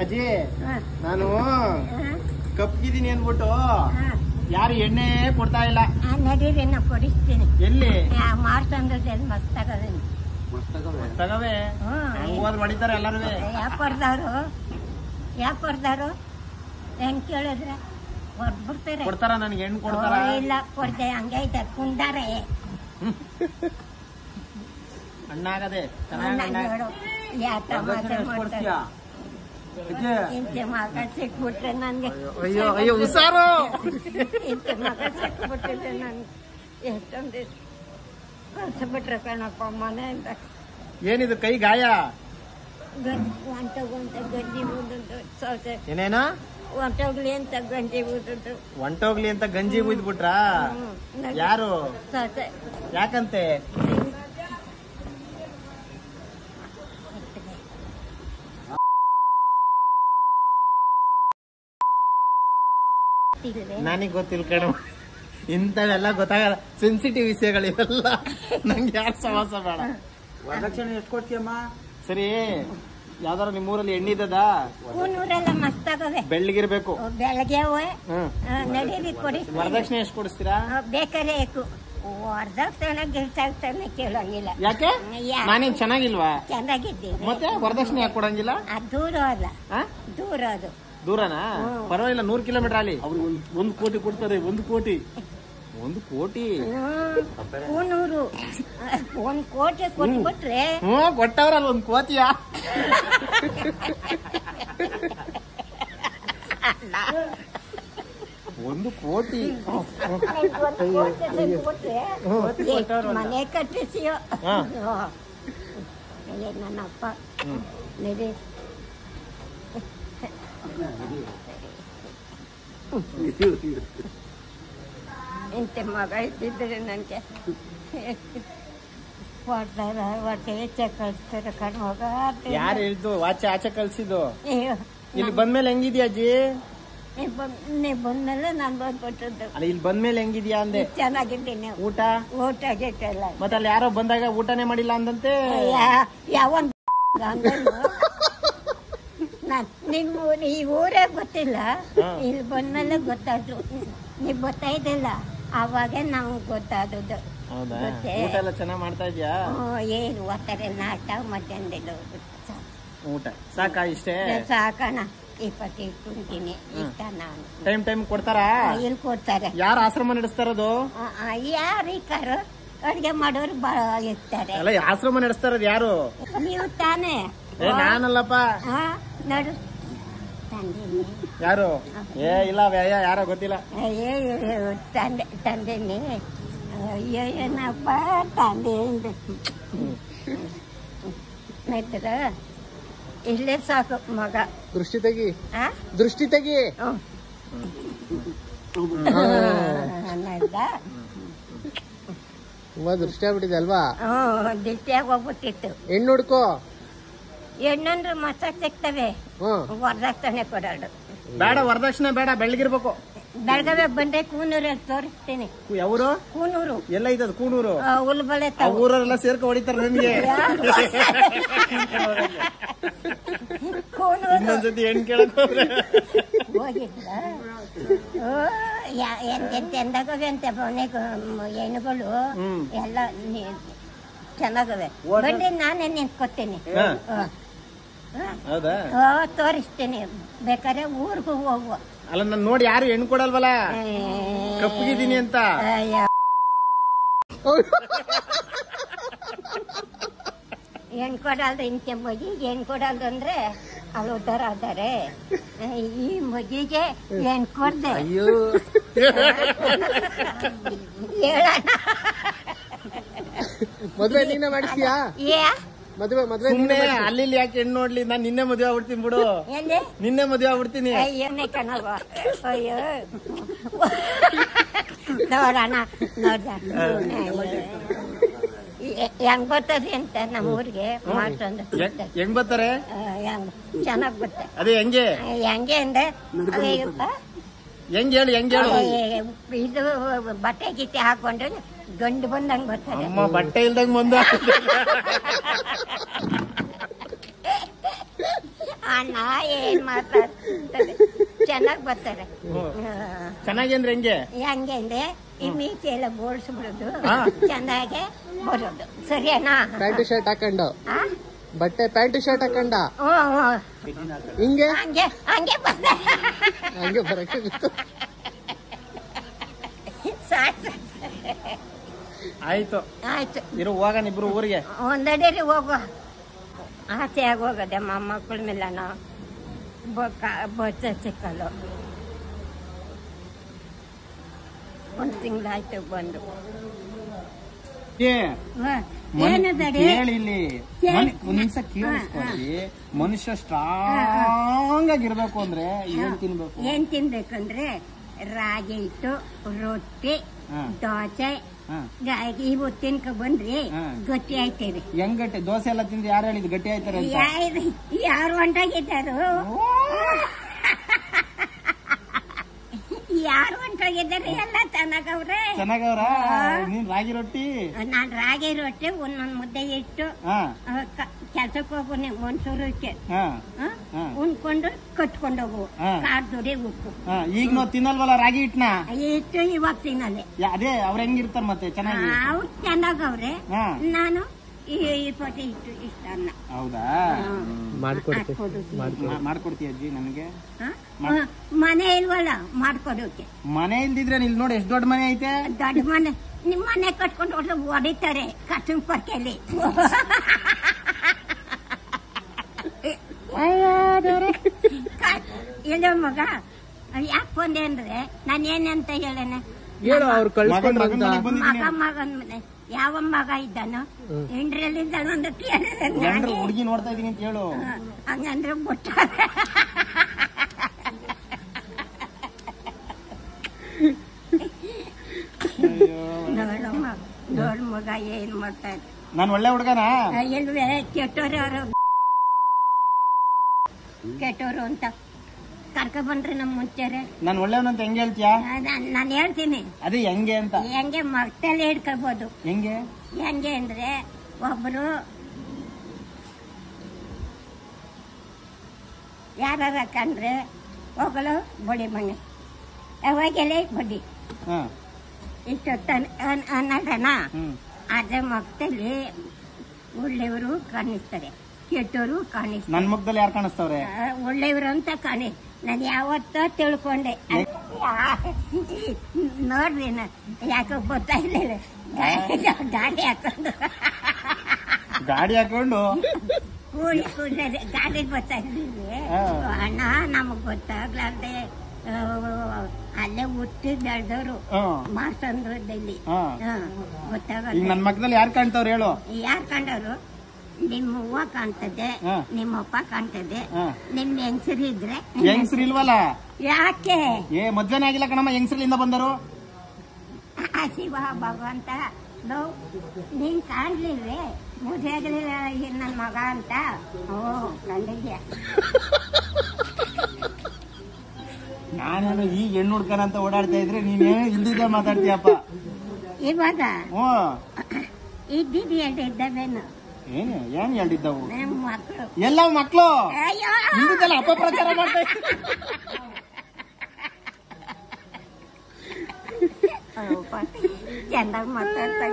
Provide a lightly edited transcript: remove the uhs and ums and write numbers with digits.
ಅಜ್ಜಿ ನಾನು ಕಪ್ಪಿದ್ದೀನಿ ಅನ್ಬಿಟ್ಟು ಯಾರು ಎಣ್ಣೆ ಕೊಡ್ತಾ ಇಲ್ಲ. ನಡೀರಿ ನಾ ಕೊಡಿಸ್ತೀನಿ. ಎಲ್ಲಿ ಮಾಡ್ತಂದ್ರೆ ಮಸ್ತಾಗದೇನು ತಗವೆ ಹಂಗೋದ್ ಹೊಡಿತಾರೆ ಎಲ್ಲರೂ. ಯಾಕೆ ಕೊಡ್ದಾರು ಹೆಂಗ್ ಕೇಳಿದ್ರೆ ಹೊಡ್ಬಿಡ್ತಾರೆ. ಕೊಡ್ತಾರ ನನ್ಗೆ ಹೆಣ್ಣು ಕೊಡ್ತಾರ? ಇಲ್ಲ ಕೊಡ್ದೆ ಹಂಗೆ ಐತೆ ಕುಂದಾರೆ ಅಣ್ಣಾಗದೆ ಇಂತೆ ಮಗ ಸಿಕ್ಬಿಟ್ರೆ ನನ್ಗೆ. ಅಯ್ಯೋ ಅಯ್ಯೋ ಹುಷಾರು. ಇಂತೆ ಮಗ ಸಿಕ್ಬಿಟ್ಟಿದ್ರೆ ನನ್ಗೆ ಎಷ್ಟೊಂದು ಕಳ್ಸಿಬಿಟ್ರೆ ಕಣಪ್ಪ ಮನೆಯಿಂದ. ಏನಿದು ಕೈ ಗಾಯ? ಹೊಂಟೋಗಂತ ಗಂಜಿ ಊದಿದ್ದು ಸೌತೆ. ಏನೇನೋ ಹೊಂಟೋಗ್ಲಿ ಅಂತ ಗಂಜಿ ಊದಿದ್ದು. ಹೊಂಟೋಗ್ಲಿ ಅಂತ ಗಂಜಿ ಊದ್ಬಿಟ್ರಾ? ಯಾರು? ಸೌತೆ. ಯಾಕಂತೆ? ನನಗ್ ಗೊತ್ತಿಲ್ಲ ಕಣ, ಇಂಥವೆಲ್ಲ ಗೊತ್ತಾಗಲ್ಲ. ಸೆನ್ಸಿಟಿವ್ ವಿಷಯಗಳು ಇವೆಲ್ಲ. ನಂಗೆ ಯಾರು ಸವಾಸ ಬೇಡ. ವರದಕ್ಷಿಣೆ ಎಷ್ಟು ಕೊಡ್ತೀಯಮ್ಮ? ಸರಿ, ಯಾವ್ದಾರ ನಿಮ್ಮೂರಲ್ಲಿ ಎಣ್ಣಿದ್ದದ? ಊನೂರೆಲ್ಲ ಮಸ್ತಾಗವೆ, ಬೆಳ್ಳಗಿರ್ಬೇಕು. ಬೆಳಗ್ಗೆ ನಡೀರಿ ಕೊಡಿ. ವರದಕ್ಷಿಣೆ ಎಷ್ಟು ಕೊಡಿಸ್ತೀರಾ? ಬೇಕಾರೆ ವರದಕ್ಷಿಣೆ ಗಿರ್ತಾಗ್ತಾನೆ ಕೇಳಂಗಿಲ್ಲ. ಯಾಕೆ? ನಾನೇನ್ ಚೆನ್ನಾಗಿಲ್ವಾ? ಚೆನ್ನಾಗಿದ್ದೀನಿ. ಮತ್ತೆ ವರದಕ್ಷಿಣೆ ಯಾಕೆ ಕೊಡಂಗಿಲ್ಲ? ದೂರ ಅಲ್ಲ, ದೂರ ಅದು. ದೂರನಾ? ಪರವಾಗಿಲ್ಲ, 100 ಕಿಲೋಮೀಟರ್ ಅಲ್ಲಿ. ಅವ್ರು 1 ಕೋಟಿ ಕೊಡ್ತಾರೆ. 1 ಕೋಟಿ 1 ಕೋಟಿ ಕೂನೂರು 1 ಕೋಟಿ ಕೊಟ್ಬಿಟ್ರೆ ಕೊಟ್ಟವ್ರಲ್ಲ 1 ಕೋಟಿಯ. ಒಂದು ಕೋಟಿ ಮನೆ ಕಟ್ಟಿಸಿಯೋ ನನ್ನಪ್ಪ. ನಡಿ ಇಂತ ಮಗ ಇದ್ದಿದ್ರೆ ನನ್ಗೆ ಹೊಟ್ಟೆ ಹೆಚ್ಚೆ ಕಳಿಸ್ತಾರೆ ಕಣ್ ಹೋಗ. ಯಾರು ಹೇಳಿದ್ದು ಆಚೆ ಆಚೆ ಕಳ್ಸಿದ್ದು? ಇಲ್ಲಿ ಬಂದ್ಮೇಲೆ ಹೆಂಗಿದ್ಯಾ ಅಜ್ಜಿ? ನೀ ಬಂದ್ಮೇಲೆ ನಾನ್ ಬಂದ್ಬಿಟ್ಟದ್ದು. ಅಲ್ಲ, ಇಲ್ಲಿ ಬಂದ್ಮೇಲೆ ಹೆಂಗಿದ್ಯಾ ಅಂದೆ. ಚೆನ್ನಾಗಿದ್ದೀನಿ. ಊಟ ಗೀಟೆಲ್ಲ ಮತ್ತೆ ಅಲ್ಲಿ ಯಾರೋ ಬಂದಾಗ ಊಟನೇ ಮಾಡಿಲ್ಲ ಅಂದಂತೆ. ಯಾವ ಈ ಊರೇ ಗೊತ್ತಿಲ್ಲ, ಇಲ್ಲಿ ಬಂದ್ಮೇಲೆ ಗೊತ್ತಾದ್ರು. ನೀವ್ ಗೊತ್ತಾಯ್ತಿಲ್ಲ, ಅವಾಗ ನಮ್ಗೆ ಗೊತ್ತಾದದ್ದು. ಹೌದಾ? ಊಟ ಎಲ್ಲ ಚೆನ್ನಾಗ್ ಮಾಡ್ತಾ ಇದ್ಯಾ? ಏನು ಓದ್ತಾರೆ ನಾಟ ಮಧ್ಯಾಹ್ನದಲ್ಲಿ ಊಟ ಸಾಕಾ? ಇಷ್ಟೇ ಸಾಕಣ. 20 ಕುಂತೀನಿ ಇಷ್ಟ. ನಾನು ಟೈಮ್ ಕೊಡ್ತಾರ? ಎಲ್ಲಿ ಕೊಡ್ತಾರೆ? ಯಾರು ಆಶ್ರಮ ನಡೆಸ್ತಾರದು? ಯಾರು ಅಡ್ಗೆ ಮಾಡೋರು ಇರ್ತಾರೆ. ಅಲ್ಲ, ಆಶ್ರಮ ನಡೆಸ್ತಾರದು ಯಾರು? ನೀವು ತಾನೇ? ನಾನಲ್ಲಪ್ಪ. ನಡು ಯಾರು? ಇಲ್ಲ ಯಾರೋ ಗೊತ್ತಿಲ್ಲ. ತಂದೇನಿ. ಏನಪ್ಪ ತಂದೆ ನೈತರ ಇಲ್ಲೇ ಸಾಕು ಮಗ. ದೃಷ್ಟಿ ತೆಗಿ, ದೃಷ್ಟಿ ತೆಗಿ. ತುಂಬಾ ದೃಷ್ಟಿ ಆಗ್ಬಿಟ್ಟಿದೆ ಅಲ್ವಾ? ದಿಟ್ಟಿಯಾಗಿ ಹೋಗ್ಬಿಟ್ಟಿತ್ತು. ಹೆಣ್ಣು ಹುಡ್ಕೋ. ಹೆಣ್ಣಂದ್ರೆ ಮಸಾಜ್ ಸಿಗ್ತವೆ, ವರದಕ್ಷಿಣೆ ಕೊಡೋದು ಬೇಡ. ವರದಕ್ಷಿಣೆ ಬೇಡ, ಬೆಳಗಿರ್ಬೇಕು. ಬೆಳಗಾವಿ ಬಂದ್ರೆ ಕೂನೂರಲ್ಲಿ ತೋರಿಸ್ತೀನಿ. ಯಾವರು? ಕೂನೂರು. ಎಲ್ಲ ಇದ್ದದು ಕೂನೂರು. ಹುಲ್ಬಳೆ ಊರರೆಲ್ಲ ಸೇರ್ಕ ಹೊಡಿತಾರೆ ನನಗೆ. ಇನ್ನೊಂದ್ಸತಿ ಹೆಣ್ಣು ಕೇಳಕ್ ಹೋದ್ರೆ ಹೋಗಿದ್ರ ಎಂದಾಗವೆ ಅಂತ ಮನೆಗೆ ಹೆಣ್ಣುಗಳು ಎಲ್ಲ ಚೆನ್ನಾಗವೆ. ಬನ್ನಿ, ನಾನೇ ನಿಂತ್ಕೊತೀನಿ. ಹೌದಾ? ತೋರಿಸ್ತೀನಿ. ಬೇಕಾದ್ರೆ ಊರ್ಗೂ ಹೋಗುವ. ಅಲ್ಲ, ನಾನು ನೋಡಿ ಯಾರು ಹೆಣ್ಣು ಕೊಡಲ್ವಲ್ಲ, ಕಪ್ಪಗಿದ್ದೀನಿ ಅಂತ. ಹೆಣ್ ಕೊಡಲ್ದು ಇಂತೆ ಮಗಿಗೆ ಹೆಣ್ ಕೊಡಲ್ದು ಅಂದ್ರೆ ಅವಳು ಉದ್ದಾರ ಆದಾರೆ. ಈ ಮಗಿಗೆ ಹೆಣ್ ಕೊಡ್ದೆ. ಅಯ್ಯೋ, ಹೇಳೋಣ. ಮದ್ವೆ ನೀನೇ ಮಾಡಿಸ್ತೀಯಾ? ಮದ್ವೆ ಅಲ್ಲಿ ಯಾಕೆ ಹೆಣ್ಣು ನೋಡ್ಲಿ? ನಾನ್ ನಿನ್ನೆ ಮದ್ವೆ ಆಗ್ಬಿಡ್ತೀನಿ ಬಿಡು. ನಿನ್ನೆ ಮದ್ವೆ ಆಗ್ಬಿಡ್ತೀನಿ. ಏನೇ ಕಣವ. ಅಯ್ಯೋ ನೋಡೋಣ ಹೆಂಗ್ ಬರ್ತದೆ ಅಂತ ನಮ್ಮ ಊರಿಗೆ ಮಾಡ್ತಂದ್ರೆ. ಹೆಂಗ್ ಬರ್ತಾರೆ? ಚೆನ್ನಾಗ್ ಬರ್ತಾರೆ. ಅದೇ ಹೆಂಗೆ ಅಂದ್ರೆ ಹೆಂಗ್ ಹೇಳು ಇದು ಬಟ್ಟೆ ಗಿಟ್ಟೆ ಹಾಕೊಂಡು ಗಂಡು ಬಂದಂಗ್ ಬರ್ತಾರೆ. ಅಮ್ಮ ಬಟ್ಟೆ ಇಲ್ದಂಗ್ ಬಂದ ಅಣ್ಣ ಏನ್ ಮಾತಾಡ್ತಾರೆ, ಚೆನ್ನಾಗ್ ಬರ್ತಾರೆ. ಚೆನ್ನಾಗಿ ಅಂದ್ರೆ ಹೆಂಗೆ? ಹೆಂಗೆ ಅಂದ್ರೆ ಈ ಮೀಸೆ ಎಲ್ಲ ಬೋಳ್ಸ್ಬಿಡೋದು, ಚೆನ್ನಾಗೆ ಬರೋದು. ಸರಿನಾ? ಪ್ಯಾಂಟ್ ಶರ್ಟ್ ಹಾಕೊಂಡು, ಬಟ್ಟೆ ಪ್ಯಾಂಟ್ ಶರ್ಟ್ ಹಾಕೊಂಡ ಹಿಂಗೆ ಹಂಗೆ ಹಂಗೆ ಬರ್ತಾರೆ. ಹಂಗೆ ಬರಕ್ಕೆ ಆಯ್ತು ಆಯ್ತು, ಇರು ಹೋಗೋಣ ಇಬ್ರು ಊರಿಗೆ. ಒಂದಡೇರಿ ಹೋಗುವ, ಆಸೆ ಆಗೋಗದೆ ಮೊಮ್ಮಕ್ಕಳ ಮೇಲನ ಬೊಚ್ಚ ಸಿಕ್ಕಲು. ಒಂದು ತಿಂಗಳಾಯ್ತು ಬಂದು. ಏನದಡಿ ಕೇಳಿಲ್ಲಿ ಒಂದ್ ನಿಮಿಷ ಕೇಳಿಸ್ಕೊಳ್ಳಿ. ಮನುಷ್ಯ ಸ್ಟ್ರಾಂಗ್ ಆಗಿರ್ಬೇಕು ಅಂದ್ರೆ ಏನ್ ತಿನ್ಬೇಕು? ಏನ್ ತಿನ್ಬೇಕಂದ್ರೆ ರಾಗಿ ಹಿಟ್ಟು, ರೊಟ್ಟಿ, ದೋಸೆ ಇವು ತಿನ್ಕ ಬಂದ್ರಿ ಗಟ್ಟಿ ಆಯ್ತೇರಿ. ಹೆಂಗ್ ಗಟ್ಟಿ? ದೋಸೆ ಎಲ್ಲ ತಿಂದು ಯಾರು ಹೇಳಿದ್ ಗಟ್ಟಿ ಆಯ್ತಾರೆ? ಯಾರು ಹೊಂಟಾಗಿದ್ದಾರು? ಯಾರು ಹೊಂಟೋಗಿದ್ದಾರೆ? ಎಲ್ಲ ಚೆನ್ನಾಗವ್ರೆ. ಚೆನ್ನಾಗವ್ರ? ನೀನ್ ರಾಗಿ ರೊಟ್ಟಿ? ನಾನ್ ರಾಗಿ ರೊಟ್ಟಿ ಒಂದೊಂದ್ ಮುದ್ದೆ ಇಟ್ಟು ಕೆಲ್ಸಕ್ಕೆ ಹೋಗುನೆ ಮನ್ಸೂರಕ್ಕೆ ಉಣ್ಕೊಂಡು ಕಟ್ಕೊಂಡು ಹೋಗು. ಕಾಡ್ದುರಿ ಉಪ್ಪು. ಈಗ ನಾವು ತಿನ್ನಲ್ವಲ್ಲ ರಾಗಿ ಹಿಟ್ನ? ಇಟ್ಟು ಇವಾಗ ತಿನ್ನಲ್ಲ. ಅದೇ ಅವ್ರ ಹೆಂಗಿರ್ತಾರ ಮತ್ತೆ? ಚೆನ್ನಾಗಿ ಅವ್ರು ಚೆನ್ನಾಗವ್ರೆ. ನಾನು ಇಪ್ಪತ್ತು ಇಟ್ಟು ಇಷ್ಟ ಅನ್ನ. ಹೌದಾ? ಮಾಡ್ಕೊಡ್ತೀಯ ಅಜ್ಜಿ ನನಗೆ? ಮನೆ ಇಲ್ವಲ್ಲ ಮಾಡ್ಕೊಡೋಕೆ. ಮನೆ ಇಲ್ದಿದ್ರೆ ಇಲ್ಲಿ ನೋಡಿ ಎಷ್ಟು ದೊಡ್ಡ ಮನೆ ಐತೆ. ದೊಡ್ಡ ಮನೆ ನಿಮ್ ಮನೆ ಕಟ್ಕೊಂಡು ಹೊಡಿತಾರೆ ಕಟ್ಟನ್ ಪರ್ಕೆಯಲ್ಲಿ. ಇಲ್ಲ ಮಗ, ಯಾಕೆ ಬಂದೆ ಅಂದ್ರೆ ನಾನು ಏನಂತ ಹೇಳೇನ, ಮಗನ್ ಮನೆ ಯಾವ ಮಗ ಇದ್ದಾನೋ ಹೆಂಡ್ರಲ್ಲಿ ಇದ್ದಾನೋ ಅಂತ ಕೇಳಿದ್ರೆ ಹುಡುಗಿ ನೋಡ್ತಾ ಇದೀನಿ ಅಂತ ಹೇಳು. ಹಂಗಂದ್ರೆ ಬುಟ್ಟ ನೋಡ್ ಮಗ ಏನ್ ಮಾಡ್ತಾ ಇದ್ದ. ನಾನು ಒಳ್ಳೆ ಹುಡುಗನ? ಎಲ್ವೇ ಕೆಟ್ಟೋರು, ಅವರು ಕೆಟ್ಟೋರು ಅಂತ ಕರ್ಕ ಬಂದ್ರೆ ನಮ್ ಮುಂಚೆರೆ. ನಾನು ಒಳ್ಳೆಯವನಂತ ಹೆಂಗೆ ಹೇಳ್ತೀಯಾ? ನಾನು ಹೇಳ್ತೀನಿ ಅದೇ ಹೆಂಗೆ ಅಂತ. ಹೆಂಗೆ ಮಕ್ಕಳಲ್ಲಿ ಹಿಡ್ಕೋಬಹುದು. ಹೆಂಗೆ ಹೆಂಗೆ ಅಂದ್ರೆ ಒಬ್ರು ಯಾರ ಕಂಡ್ರೆ ಹೋಗಲು ಬಡಿ ಮನೆ ಯಾವಾಗೆಲ್ಲ ಬಡ್ಡಿ ಇಷ್ಟೊತ್ತ ಅನ್ನೋದನ. ಆದ್ರೆ ಮಕ್ಕಳಲ್ಲಿ ಒಳ್ಳೆಯವರು ಕಾಣಿಸ್ತಾರೆ, ಕೆಟ್ಟವರು ಕಾಣಿಸ್ತಾರೆ. ನನ್ನ ಮುಖದಲ್ಲಿ ಯಾರು ಕಾಣಿಸ್ತವ್ರೆ? ಒಳ್ಳೆಯವರು ಅಂತ ಕಾಣಿ. ನಾನು ಯಾವತ್ತೋ ತಿಳ್ಕೊಂಡೆ. ನೋಡ್ರಿ ಯಾಕೆ ಗೊತ್ತಾಗ್ಲಿಲ್ಲ. ಗಾಡಿ ಹಾಕೊಂಡು ಗಾಡಿ ಬರ್ತಾ ಇದ್ದೀವಿ. ಅಣ್ಣ ನಮಗ್ ಗೊತ್ತಾಗ್ಲಾರ್ದೆ ಅಲ್ಲೇ ಹುಟ್ಟಿ ಬೆಳೆದವರು ಮಾಸ್ತಂದ್ರದಲ್ಲಿ ಗೊತ್ತಾಗಲ್ಲ. ನನ್ನ ಮಕ್ಕದಲ್ಲಿ ಯಾರು ಕಾಣ್ತಾವ್ರು ಹೇಳು? ಯಾರು ಕಂಡವ್ರು? ನಿಮ್ಮ ಹೂವ ಕಾಣ್ತದೆ, ನಿಮ್ಮಪ್ಪ ಕಾಣ್ತದೆ, ನಿಮ್ ಹೆಂಗಸರು ಇದ್ರೆ. ಹೆಂಗಸರು ಇಲ್ವಲ್ಲ? ಯಾಕೆ? ಮದ್ವೆನೇ ಆಗಿಲ್ಲ ಕಣಮ್ಮ, ಹೆಂಗಸರಿಂದ ಬಂದರು. ಶಿವ ಭಗವಂತ ನೀನ್ ಕಾಣ್ಲಿಲ್ವೇ? ಮದುವೆ ಆಗ್ಲಿಲ್ಲ ನನ್ ಮಗ ಅಂತ. ಓ ಕಂಡಿದ್ಯಾ? ನಾನೇನು ಈಗ ಹೆಣ್ಣು ಹುಡ್ಕನ ಅಂತ ಓಡಾಡ್ತಾ ಇದ್ರೆ ನೀನೇ ಇಲ್ದಿದ್ದ ಮಾತಾಡ್ತೀಯಪ್ಪ. ಇವಾಗ ಇದ್ದಿದ್ದು ಎರಡು ಇದ್ದಾವೇನು? ಏನ್ ಹೇಳಿದ್ದವು? ಮಕ್ಕಳು ಎಲ್ಲ ಮಕ್ಕಳು ಇಲ್ದಿದ್ದಲ್ಲ ಅಪಪ್ರಚಾರ ಮಾಡ್ತಾ ಚೆಂದಾಗಿ ಮಾತಾಡ್ತಾ